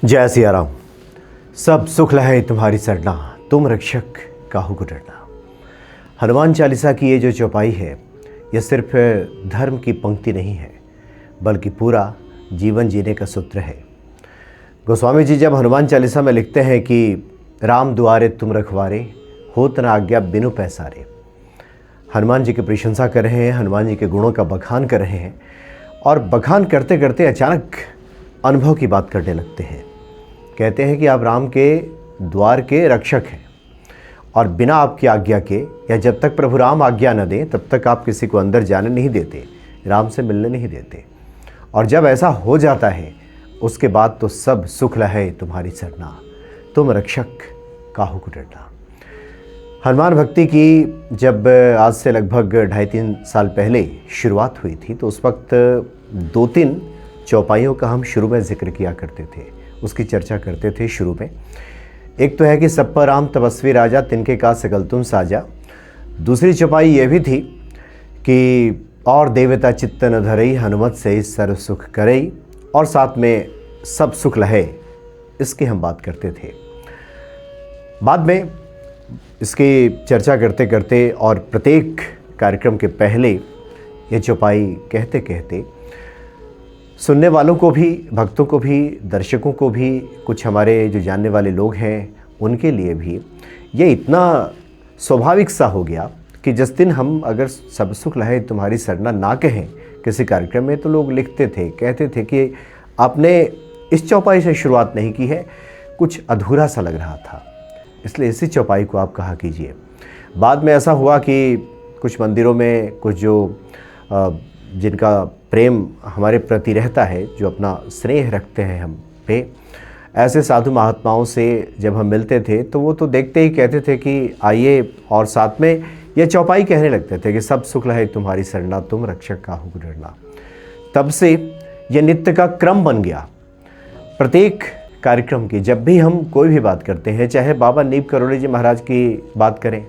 जय सिया राम। सब सुख लहे तुम्हारी सरना, तुम रक्षक काहू को डरना। हनुमान चालीसा की ये जो चौपाई है, यह सिर्फ धर्म की पंक्ति नहीं है, बल्कि पूरा जीवन जीने का सूत्र है। गोस्वामी जी जब हनुमान चालीसा में लिखते हैं कि राम दुआरे तुम रखवारे, होत न आज्ञा बिनु पैसारे, हनुमान जी की प्रशंसा कर रहे हैं, हनुमान जी के गुणों का बखान कर रहे हैं। और बखान करते करते अचानक अनुभव की बात करने लगते हैं। कहते हैं कि आप राम के द्वार के रक्षक हैं और बिना आपकी आज्ञा के, या जब तक प्रभु राम आज्ञा न दें तब तक आप किसी को अंदर जाने नहीं देते, राम से मिलने नहीं देते। और जब ऐसा हो जाता है उसके बाद तो सब सुख लहे तुम्हारी सरना, तुम रक्षक काहू को डरना। हनुमान भक्ति की जब आज से लगभग 2.5-3 साल पहले शुरुआत हुई थी, तो उस वक्त 2-3 चौपाइयों का हम शुरू में जिक्र किया करते थे, उसकी चर्चा करते थे शुरू में। एक तो है कि सब पर राम तपस्वी राजा, तिनके का सकल तुम साजा। दूसरी चौपाई ये भी थी कि और देवता चित्त न धरई, हनुमत से सर्व सुख करई, और साथ में सब सुख लहे, इसकी हम बात करते थे। बाद में इसकी चर्चा करते करते और प्रत्येक कार्यक्रम के पहले ये चौपाई कहते कहते सुनने वालों को भी, भक्तों को भी, दर्शकों को भी, कुछ हमारे जो जानने वाले लोग हैं उनके लिए भी ये इतना स्वाभाविक सा हो गया कि जिस दिन हम अगर सब सुख लहे तुम्हारी सरना ना कहें किसी कार्यक्रम में, तो लोग लिखते थे, कहते थे कि आपने इस चौपाई से शुरुआत नहीं की है, कुछ अधूरा सा लग रहा था, इसलिए इसी चौपाई को आप कहा कीजिए। बाद में ऐसा हुआ कि कुछ मंदिरों में कुछ जो जिनका प्रेम हमारे प्रति रहता है, जो अपना स्नेह रखते हैं हम पे, ऐसे साधु महात्माओं से जब हम मिलते थे तो वो तो देखते ही कहते थे कि आइए, और साथ में ये चौपाई कहने लगते थे कि सब सुख लहे तुम्हारी सरना, तुम रक्षक काहू को डरना। तब से ये नित्य का क्रम बन गया। प्रत्येक कार्यक्रम की जब भी हम कोई भी बात करते हैं, चाहे बाबा नीप करोड़ी जी महाराज की बात करें,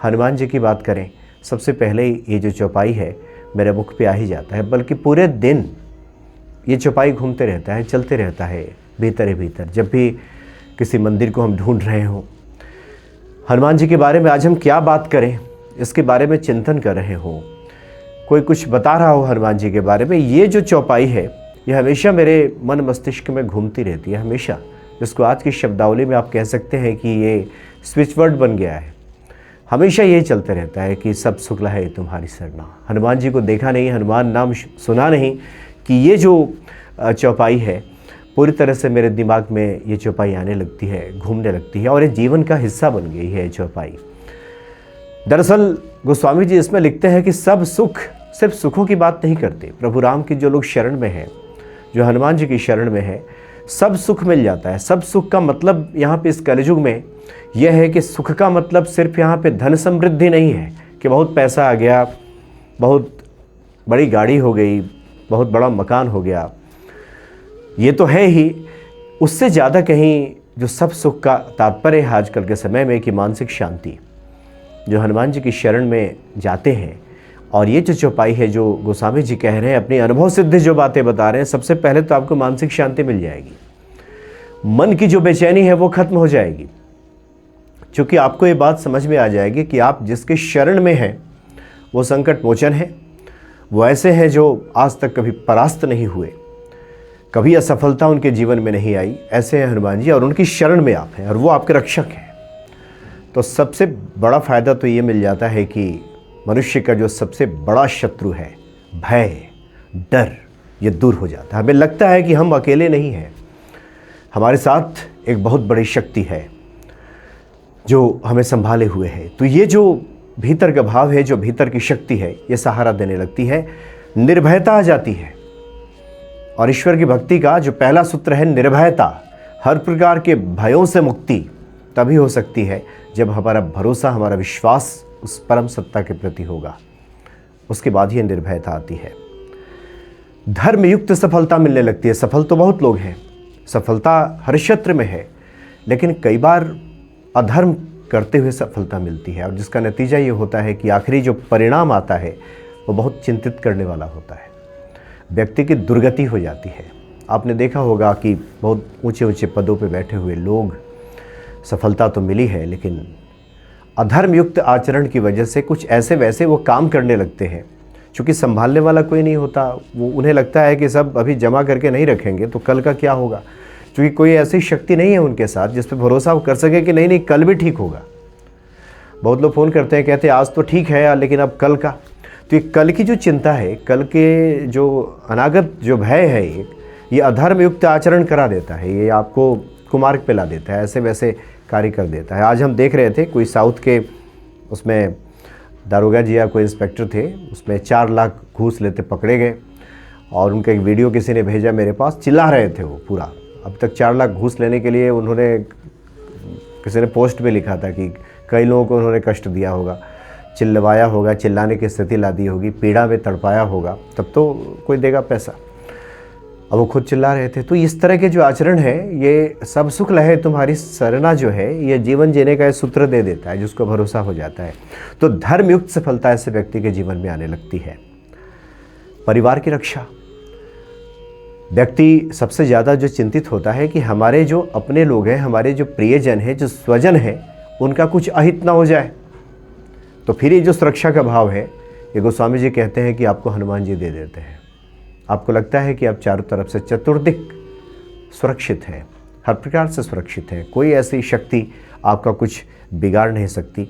हनुमान जी की बात करें, सबसे पहले ये जो चौपाई है मेरे मुख पे आ ही जाता है। बल्कि पूरे दिन ये चौपाई घूमते रहता है, चलते रहता है भीतर ही भीतर। जब भी किसी मंदिर को हम ढूंढ रहे हों, हनुमान जी के बारे में आज हम क्या बात करें, इसके बारे में चिंतन कर रहे हों, कोई कुछ बता रहा हो हनुमान जी के बारे में, ये जो चौपाई है ये हमेशा मेरे मन मस्तिष्क में घूमती रहती है, हमेशा। जिसको आज की शब्दावली में आप कह सकते हैं कि ये स्विच वर्ड बन गया है। हमेशा यही चलते रहता है कि सब सुख लहे तुम्हारी सरना। हनुमान जी को देखा नहीं, हनुमान नाम सुना नहीं, कि ये जो चौपाई है पूरी तरह से मेरे दिमाग में ये चौपाई आने लगती है, घूमने लगती है, और ये जीवन का हिस्सा बन गई है ये चौपाई। दरअसल गोस्वामी जी इसमें लिखते हैं कि सब सुख, सिर्फ सुखों की बात नहीं करते। प्रभु राम की जो लोग शरण में हैं, जो हनुमान जी की शरण में है, सब सुख मिल जाता है। सब सुख का मतलब यहाँ पे इस कलयुग में यह है कि सुख का मतलब सिर्फ यहाँ पे धन समृद्धि नहीं है कि बहुत पैसा आ गया, बहुत बड़ी गाड़ी हो गई, बहुत बड़ा मकान हो गया, ये तो है ही। उससे ज़्यादा कहीं जो सब सुख का तात्पर्य है आजकल के समय में कि मानसिक शांति। जो हनुमान जी की शरण में जाते हैं, और ये जो चौपाई है जो गोस्वामी जी कह रहे हैं, अपनी अनुभव सिद्ध जो बातें बता रहे हैं, सबसे पहले तो आपको मानसिक शांति मिल जाएगी, मन की जो बेचैनी है वो खत्म हो जाएगी। क्योंकि आपको ये बात समझ में आ जाएगी कि आप जिसके शरण में हैं वो संकट मोचन है, वो ऐसे हैं जो आज तक कभी परास्त नहीं हुए, कभी असफलता उनके जीवन में नहीं आई, ऐसे हैं हनुमान जी, और उनकी शरण में आप हैं और वो आपके रक्षक हैं। तो सबसे बड़ा फ़ायदा तो ये मिल जाता है कि मनुष्य का जो सबसे बड़ा शत्रु है, भय, डर, ये दूर हो जाता है। हमें लगता है कि हम अकेले नहीं हैं, हमारे साथ एक बहुत बड़ी शक्ति है जो हमें संभाले हुए है। तो ये जो भीतर का भाव है, जो भीतर की शक्ति है, ये सहारा देने लगती है, निर्भयता आ जाती है। और ईश्वर की भक्ति का जो पहला सूत्र है निर्भयता, हर प्रकार के भयों से मुक्ति तभी हो सकती है जब हमारा भरोसा, हमारा विश्वास उस परम सत्ता के प्रति होगा, उसके बाद ही निर्भयता आती है। धर्म युक्त सफलता मिलने लगती है। सफल तो बहुत लोग हैं, सफलता हर क्षेत्र में है, लेकिन कई बार अधर्म करते हुए सफलता मिलती है, और जिसका नतीजा ये होता है कि आखिरी जो परिणाम आता है वो बहुत चिंतित करने वाला होता है। व्यक्ति की दुर्गति हो जाती है, आपने देखा होगा कि बहुत ऊंचे ऊंचे पदों पे बैठे हुए लोग, सफलता तो मिली है लेकिन अधर्मयुक्त आचरण की वजह से कुछ ऐसे वैसे वो काम करने लगते हैं। चूँकि संभालने वाला कोई नहीं होता, वो उन्हें लगता है कि सब अभी जमा करके नहीं रखेंगे तो कल का क्या होगा। क्योंकि कोई ऐसी शक्ति नहीं है उनके साथ जिस पर भरोसा वो कर सके कि नहीं नहीं कल भी ठीक होगा। बहुत लोग फ़ोन करते हैं, कहते हैं आज तो ठीक है यार लेकिन अब कल का। तो ये कल की जो चिंता है, कल के जो अनागत जो भय है, ये अधर्मयुक्त आचरण करा देता है, ये आपको कुमार्ग पे ला देता है, ऐसे वैसे कार्य कर देता है। आज हम देख रहे थे कोई साउथ के उसमें दारोगा जी या कोई इंस्पेक्टर थे, उसमें 4 लाख घूस लेते पकड़े गए और उनका एक वीडियो किसी ने भेजा मेरे पास, चिल्ला रहे थे वो पूरा। अब तक 4 लाख घूस लेने के लिए उन्होंने, किसी ने पोस्ट में लिखा था कि कई लोगों को उन्होंने कष्ट दिया होगा, चिल्लवाया होगा, चिल्लाने की स्थिति ला दी होगी, पीड़ा में तड़पाया होगा, तब तो कोई देगा पैसा। अब वो खुद चिल्ला रहे थे। तो इस तरह के जो आचरण है, ये सब सुख लहे तुम्हारी सरना जो है, ये जीवन जीने का सूत्र दे देता है जिसको भरोसा हो जाता है। तो धर्मयुक्त सफलता ऐसे व्यक्ति के जीवन में आने लगती है। परिवार की रक्षा, व्यक्ति सबसे ज़्यादा जो चिंतित होता है कि हमारे जो अपने लोग हैं, हमारे जो प्रियजन हैं, जो स्वजन हैं, उनका कुछ अहित ना हो जाए। तो फिर ये जो सुरक्षा का भाव है, ये गोस्वामी जी कहते हैं कि आपको हनुमान जी दे देते हैं। आपको लगता है कि आप चारों तरफ से चतुर्दिक सुरक्षित हैं, हर प्रकार से सुरक्षित हैं, कोई ऐसी शक्ति आपका कुछ बिगाड़ नहीं सकती।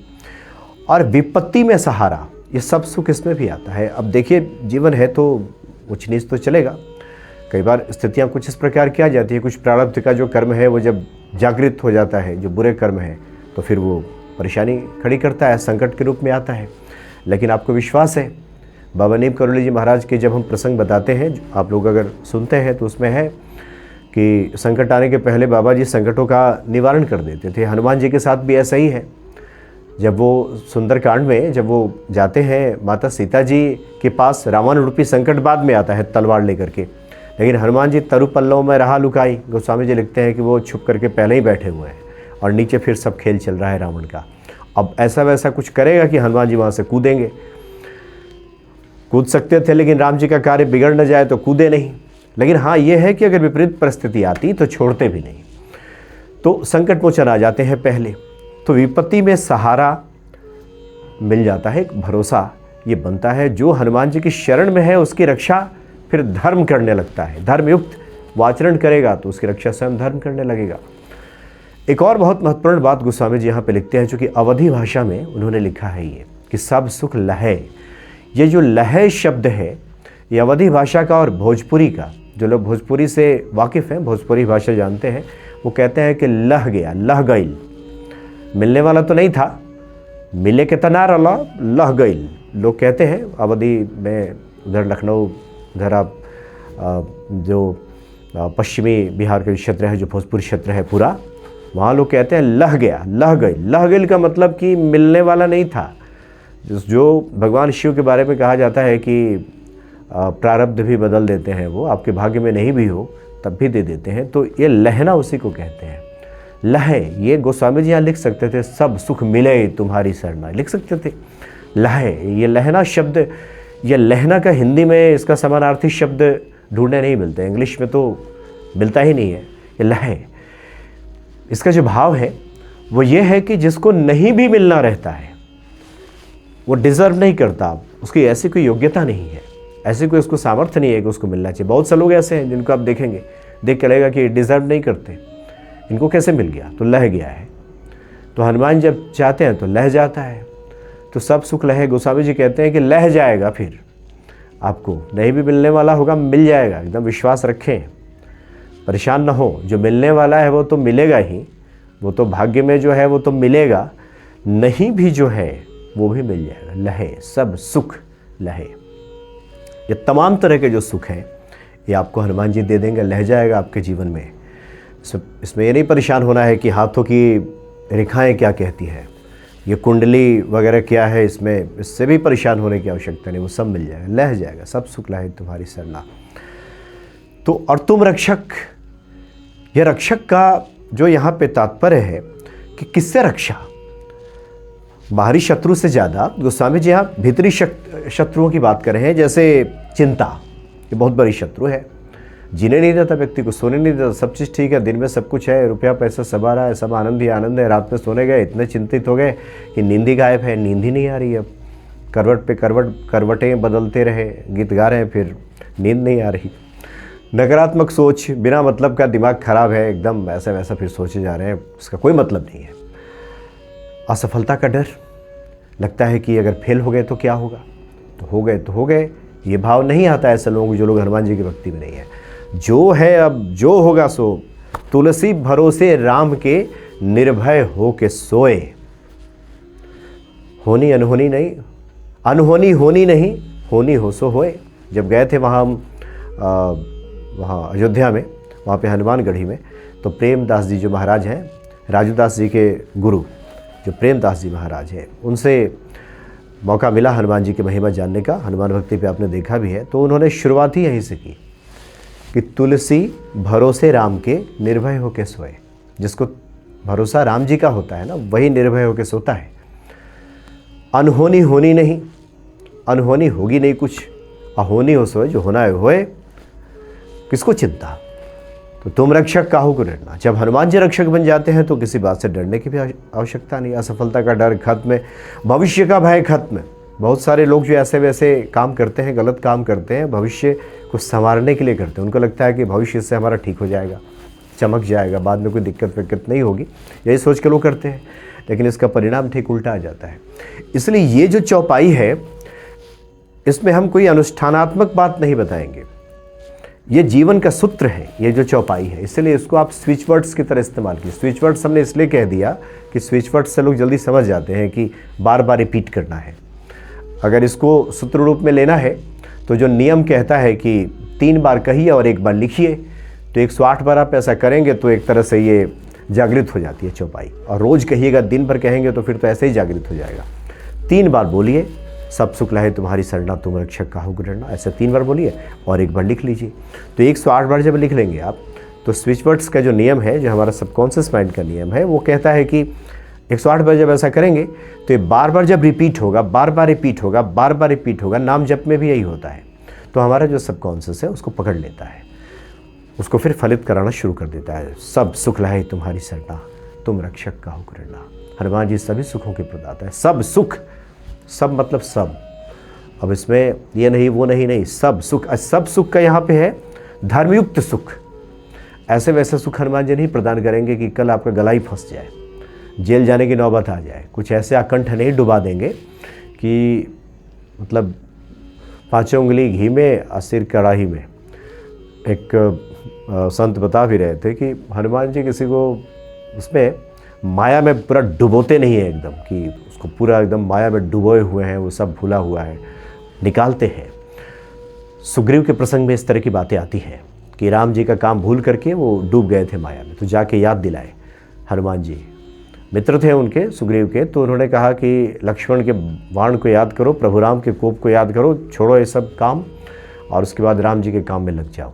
और विपत्ति में सहारा, ये सब सुख इसमें भी आता है। अब देखिए, जीवन है तो ऊंच नीच तो चलेगा। कई बार स्थितियां कुछ इस प्रकार की आ जाती है, कुछ प्रारब्ध का जो कर्म है वो जब जागृत हो जाता है, जो बुरे कर्म है, तो फिर वो परेशानी खड़ी करता है, संकट के रूप में आता है। लेकिन आपको विश्वास है, बाबा नीम करोली जी महाराज के जब हम प्रसंग बताते हैं, आप लोग अगर सुनते हैं तो उसमें है कि संकट आने के पहले बाबा जी संकटों का निवारण कर देते थे। हनुमान जी के साथ भी ऐसा ही है। जब वो सुंदरकांड में जब वो जाते हैं माता सीता जी के पास, रावण रूपी संकट बाद में आता है तलवार लेकर के, लेकिन हनुमान जी तरु पल्लव में रहा लुकाई। गोस्वामी जी लिखते हैं कि वो छुप करके पहले ही बैठे हुए हैं और नीचे फिर सब खेल चल रहा है रावण का। अब ऐसा वैसा कुछ करेगा कि हनुमान जी वहाँ से कूदेंगे, कूद सकते थे, लेकिन राम जी का कार्य बिगड़ न जाए तो कूदे नहीं। लेकिन हाँ, ये है कि अगर विपरीत परिस्थिति आती तो छोड़ते भी नहीं, तो संकट मोचन आ जाते हैं पहले। तो विपत्ति में सहारा मिल जाता है, एक भरोसा ये बनता है। जो हनुमान जी की शरण में है उसकी रक्षा फिर धर्म करने लगता है। धर्मयुक्त वो आचरण करेगा तो उसकी रक्षा स्वयं धर्म करने लगेगा। एक और बहुत महत्वपूर्ण बात गोस्वामी जी यहाँ पे लिखते हैं, जो कि अवधी भाषा में उन्होंने लिखा है ये, कि सब सुख लहे। ये जो लहे शब्द है, ये अवधी भाषा का और भोजपुरी का, जो लोग भोजपुरी से वाकिफ़ हैं, भोजपुरी भाषा जानते हैं, वो कहते हैं कि लह गया, लह गईल। मिलने वाला तो नहीं था, मिले के तनार अल्लाह, लह गईल लोग कहते हैं। अवधी में उधर लखनऊ, उधर आप जो पश्चिमी बिहार के क्षेत्र है, जो भोजपुरी क्षेत्र है पूरा, वहाँ लोग कहते हैं लह गया, लह गई। लह गई का मतलब कि मिलने वाला नहीं था। जो भगवान शिव के बारे में कहा जाता है कि प्रारब्ध भी बदल देते हैं, वो आपके भाग्य में नहीं भी हो तब भी दे देते हैं, तो ये लहना उसी को कहते हैं। लहे, ये गोस्वामी जी यहाँ लिख सकते थे, सब सुख मिले तुम्हारी शरणा, लिख सकते थे। लहे, ये लहना शब्द, ये लहना का हिंदी में इसका समानार्थी शब्द ढूंढने नहीं मिलते, इंग्लिश में तो मिलता ही नहीं है। ये लहे, इसका जो भाव है वो ये है कि जिसको नहीं भी मिलना रहता है, वो डिज़र्व नहीं करता, उसकी ऐसी कोई योग्यता नहीं है, ऐसी कोई उसको सामर्थ्य नहीं है कि उसको मिलना चाहिए। बहुत से लोग ऐसे हैं जिनको आप देखेंगे, देख के लगेगा कि डिज़र्व नहीं करते, इनको कैसे मिल गया, तो लह गया है। तो हनुमान जब चाहते हैं तो लह जाता है। तो सब सुख लहे, गोस्वामी जी कहते हैं कि लह जाएगा, फिर आपको नहीं भी मिलने वाला होगा, मिल जाएगा। एकदम विश्वास रखें, परेशान ना हो, जो मिलने वाला है वो तो मिलेगा ही, वो तो भाग्य में जो है वो तो मिलेगा, नहीं भी जो है वो भी मिल जाएगा। लहे, सब सुख लहे, ये तमाम तरह के जो सुख हैं ये आपको हनुमान जी दे देंगे, लह जाएगा आपके जीवन में। इसमें ये नहीं परेशान होना है कि हाथों की रेखाएं क्या कहती है, ये कुंडली वगैरह क्या है, इससे भी परेशान होने की आवश्यकता नहीं, वो सब मिल जाएगा, लह जाएगा। सब सुख लहे तुम्हारी सरना। तो और तुम रक्षक, यह रक्षक का जो यहाँ पे तात्पर्य है कि किससे रक्षा, बाहरी शत्रु से ज़्यादा गोस्वामी जी यहाँ भीतरी शत्रुओं की बात कर रहे हैं। जैसे चिंता, ये बहुत बड़ी शत्रु है। जीने नहीं देता व्यक्ति को, सोने नहीं देता। सब चीज़ ठीक है, दिन में सब कुछ है, रुपया पैसा सब आ रहा है, सब आनंद ही आनंद है। रात में सोने गए, इतने चिंतित हो गए कि नींद ही गायब है, नींद ही नहीं आ रही है। अब करवट पे करवटें बदलते रहे, गीत गा रहे हैं, फिर नींद नहीं आ रही। नकारात्मक सोच, बिना मतलब का, दिमाग खराब है एकदम, ऐसा वैसा फिर सोचे जा रहे हैं, उसका कोई मतलब नहीं है। असफलता का डर, लगता है कि अगर फेल हो गए तो क्या होगा, तो हो गए तो हो गए। ये भाव नहीं आता ऐसे लोगों को जो लोग हनुमान जी की भक्ति में नहीं है। जो है अब जो होगा सो, तुलसी भरोसे राम के निर्भय हो के सोए। होनी अनहोनी नहीं, अनहोनी होनी नहीं, होनी हो सो होए। जब गए थे वहाँ अयोध्या में, वहाँ पे हनुमानगढ़ी में, तो प्रेमदास जी जो महाराज हैं, राजूदास जी के गुरु जो प्रेमदास जी महाराज हैं, उनसे मौका मिला हनुमान जी की महिमा जानने का। हनुमान भक्ति पे आपने देखा भी है। तो उन्होंने शुरुआत ही यहीं से की कि तुलसी भरोसे राम के निर्भय होके सोए। जिसको भरोसा राम जी का होता है ना, वही निर्भय होके सोता है। अनहोनी होनी नहीं, अनहोनी होगी नहीं कुछ, अहोनी हो सोए, जो होना है होए, किसको चिंता। तो तुम रक्षक काहू को डरना। जब हनुमान जी रक्षक बन जाते हैं तो किसी बात से डरने की भी आवश्यकता नहीं। असफलता का डर खत्म, भविष्य का भय खत्म। बहुत सारे लोग जो ऐसे वैसे काम करते हैं, गलत काम करते हैं, भविष्य को संवारने के लिए करते हैं। उनको लगता है कि भविष्य से हमारा ठीक हो जाएगा, चमक जाएगा, बाद में कोई दिक्कत विक्कत नहीं होगी, यही सोच के लोग करते हैं। लेकिन इसका परिणाम ठीक उल्टा आ जाता है। इसलिए ये जो चौपाई है, इसमें हम कोई अनुष्ठानात्मक बात नहीं बताएंगे, ये जीवन का सूत्र है, ये जो चौपाई है। इसलिए इसको आप स्विच वर्ड्स की तरह इस्तेमाल कीजिए। स्विच वर्ड्स हमने इसलिए कह दिया कि स्विच वर्ड्स से लोग जल्दी समझ जाते हैं कि बार बार रिपीट करना है। अगर इसको सूत्र रूप में लेना है तो जो नियम कहता है कि 3 बार कहिए और 1 बार लिखिए, तो 108 बार आप ऐसा करेंगे तो एक तरह से ये जागृत हो जाती है चौपाई। और रोज़ कहिएगा, दिन भर कहेंगे तो फिर तो ऐसे ही जागृत हो जाएगा। 3 बार बोलिए, सब सुख लहे तुम्हारी शरणा, तुम रक्षक काहू को डरना, ऐसे 3 बार बोलिए और 1 बार लिख लीजिए। तो 108 बार जब लिख लेंगे आप, तो स्विच वर्ड्स का जो नियम है, जो हमारा सबकॉन्शियस माइंड का नियम है, वो कहता है कि 108 बार जब ऐसा करेंगे तो ये बार बार जब रिपीट होगा, बार बार रिपीट होगा, बार बार रिपीट होगा। नाम जप में भी यही होता है। तो हमारा जो सबकॉन्शियस है उसको पकड़ लेता है, उसको फिर फलित कराना शुरू कर देता है। सब सुख लहे तुम्हारी शरणा, तुम रक्षक काहू को डरना। हनुमान जी सभी सुखों के प्रदाता है। सब सुख, सब मतलब सब, अब इसमें ये नहीं वो नहीं, नहीं, सब सुख। सब सुख का यहाँ पे है धर्मयुक्त सुख। ऐसे वैसे सुख हनुमान जी नहीं प्रदान करेंगे कि कल आपका गला ही फंस जाए, जेल जाने की नौबत आ जाए। कुछ ऐसे आकंठ नहीं डुबा देंगे कि मतलब 5 उंगली घी में और सिर कड़ाही में। एक संत बता भी रहे थे कि हनुमान जी किसी को उसमें माया में पूरा डुबोते नहीं है एकदम, कि उसको पूरा एकदम माया में डुबोए हुए हैं, वो सब भूला हुआ है, निकालते हैं। सुग्रीव के प्रसंग में इस तरह की बातें आती हैं कि राम जी का काम भूल करके वो डूब गए थे माया में, तो जाके याद दिलाए हनुमान जी। मित्र थे उनके सुग्रीव के, तो उन्होंने कहा कि लक्ष्मण के बाण को याद करो, प्रभु राम के कोप को याद करो, छोड़ो ये सब काम और उसके बाद राम जी के काम में लग जाओ।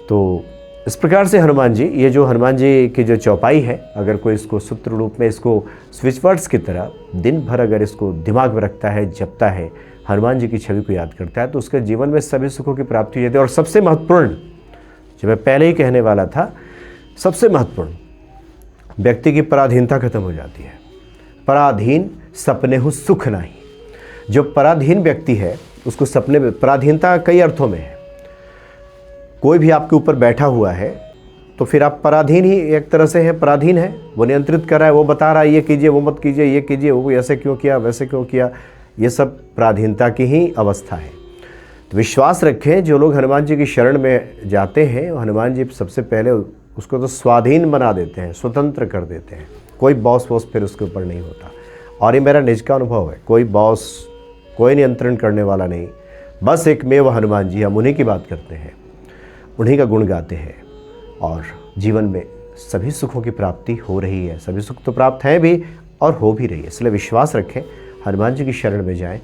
तो इस प्रकार से हनुमान जी, ये जो हनुमान जी की जो चौपाई है, अगर कोई इसको सूत्र रूप में, इसको स्विच वर्ड्स की तरह दिन भर अगर इसको दिमाग में रखता है, जपता है, हनुमान जी की छवि को याद करता है, तो उसके जीवन में सभी सुखों की प्राप्ति हो जाती है। और सबसे महत्वपूर्ण, जो मैं पहले ही कहने वाला था, सबसे महत्वपूर्ण, व्यक्ति की पराधीनता खत्म हो जाती है। पराधीन सपने हो सुख नहीं। जो पराधीन व्यक्ति है उसको सपने में, पराधीनता कई अर्थों में है। कोई भी आपके ऊपर बैठा हुआ है तो फिर आप पराधीन ही एक तरह से हैं, पराधीन है। वो नियंत्रित कर रहा है, वो बता रहा है ये कीजिए, वो मत कीजिए, ये कीजिए, वो ऐसे क्यों किया, वैसे क्यों किया। ये सब पराधीनता की ही अवस्था है। तो विश्वास रखें, जो लोग हनुमान जी की शरण में जाते हैं, हनुमान जी सबसे पहले उसको तो स्वाधीन बना देते हैं, स्वतंत्र कर देते हैं। कोई बॉस फिर उसके ऊपर नहीं होता। और ये मेरा निज का अनुभव है, कोई बॉस, कोई नियंत्रण करने वाला नहीं, बस एकमेव हनुमान जी। हम उन्हीं की बात करते हैं, उन्हीं का गुण गाते हैं और जीवन में सभी सुखों की प्राप्ति हो रही है। सभी सुख तो प्राप्त हैं भी और हो भी रही है। इसलिए विश्वास रखें, हनुमान जी की शरण में जाएं,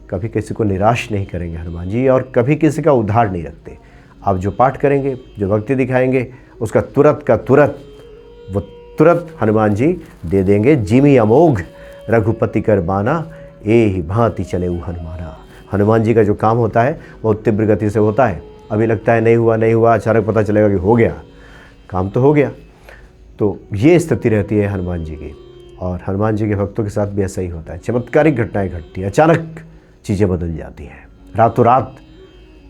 कभी किसी को निराश नहीं करेंगे हनुमान जी, और कभी किसी का उधार नहीं रखते। आप जो पाठ करेंगे, जो भक्ति दिखाएंगे, उसका तुरंत का तुरंत, वो तुरंत हनुमान जी दे देंगे। जिमी अमोघ रघुपति कर बाना, ए भांति चले वो हनुमाना। हनुमान जी का जो काम होता है वो तीव्र गति से होता है, अभी लगता है नहीं हुआ नहीं हुआ, अचानक पता चलेगा कि हो गया, काम तो हो गया। तो ये स्थिति रहती है हनुमान जी की, और हनुमान जी के भक्तों के साथ भी ऐसा ही होता है। चमत्कारिक घटनाएं घटती हैं, अचानक चीज़ें बदल जाती हैं रातों रात।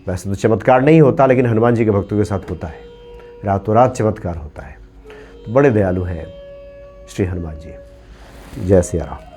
वैसे तो चमत्कार नहीं होता, लेकिन हनुमान जी के भक्तों के साथ होता है, रातों रात चमत्कार होता है। तो बड़े दयालु हैं श्री हनुमान जी। जय सिया राम।